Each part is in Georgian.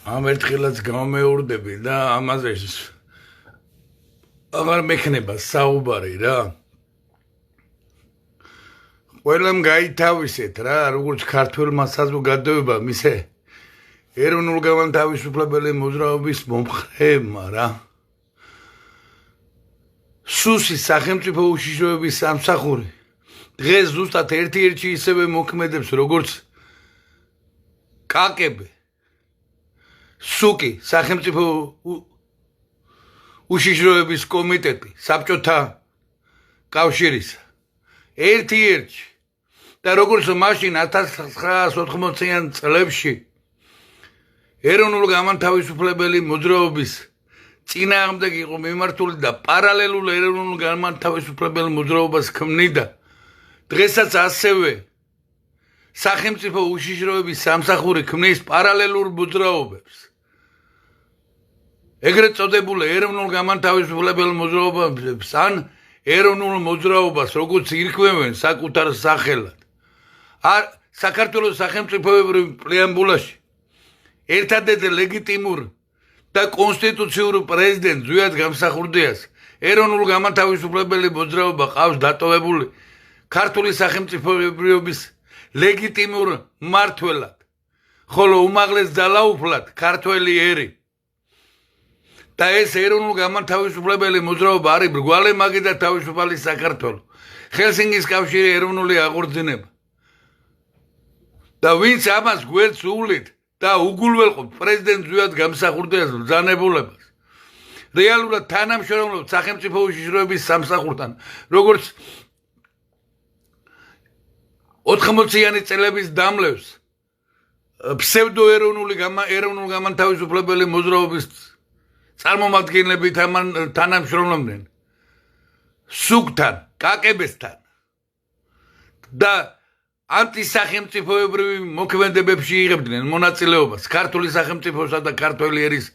ამ ერთხელაც გამეორდები და ამაზე აღარ მექნება საუბარი რა. ყველამ გაითავისეთ რა, როგორც ქართველმა საზოგადოებამ, ისე ეროვნულ განმათავისუფლებელი მოძრაობის მომხრეებმა რა. სუსის სახელმწიფო უშიშროების სამსახური დღეს ზუსტად ერთ-ერთი ისევე მოქმედებს, როგორც კაკები. სუკი სახელმწიფო უშიშროების კომიტეტი საბჭოთა კავშირის ერთ-ერთი და როგორც მაშინ 1980-იან წლებში ეროვნულ განმათავისუფლებელი მოძრაობის წინააღმდეგ იყო მიმართული და პარალელურ ეროვნულ განმათავისუფლებელ მოძრაობას ქმნიდა. დღესაც ასევე სახელმწიფო უშიშროების სამსახური ქმნის პარალელურ მოძრაობებს. ეგრეთ წოდებულ ეროვნულ განმათავისუფლებელ მოძრაობებს ან ეროვნულ მოძრაობას როგორც ირკვევენ საკუთარ სახელად. საქართველოს სახელმწიფოებრივ პრეამბულაში ერთადერთ ლეგიტიმურ და კონსტიტუციურ პრეზიდენტ ზვიად გამსახურდიას ეროვნულ განმათავისუფლებელი მოძრაობა ყავს დატოვებული ქართული სახელმწიფოებრიობის ლეგიტიმურ მმართველად, ხოლო უმაღლეს ძალაუფლად ქართველი ერი. და ეს ეროვნულ განმათავისუფლებელი მოძრაობა არის ბრგვალე მაგი და თავისუფალი საქართველო, ჰელსინკის კავშირი ეროვნული აღორძინება. და ვინც ამას გვერდს უვლით და უგულველყოფთ პრეზიდენტ ზვიად გამსახურდიას ბრძანებულებას, რეალურად თანამშრომლობთ სახელმწიფო უშიშროების სამსახურთან, როგორც 80-იანი წლების დამლევს ფსევდოეროვნული ეროვნულ განმათავისუფლებელი მოძრაობის წარმომადგენლები თანამშრომლობდნენ სუკთან, კაკებესთან და ანტისახელმწიფოებრივი მოქმედებებში იღებდნენ მონაწილეობას ქართული სახელმწიფოსა და ქართველი ერის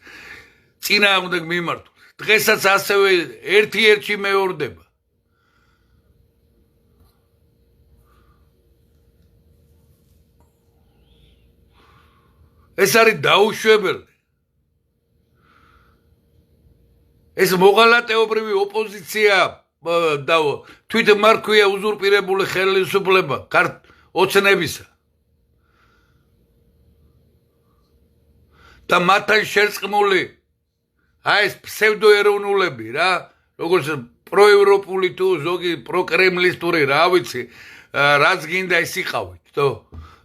წინააღმდეგ მიმართულ. დღესაც ასევე ერთ-ერთი მეორდება. ეს არის დაუშვებელი. ეს მოღალატეობრივი ოპოზიცია და თვითმარქვია უზურპირებული ხელისუფლება ოცნებისა და მათთან შერწყმული ეს ფსევდოეროვნულები რა, როგორც პროევროპული თუ ზოგი პროკრემლისტური რა ვიცი, რაც გინდა ის იყავით, თო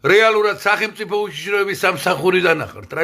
რეალურად სახელმწიფო უშიშროების სამსახურიდან ახართ რა.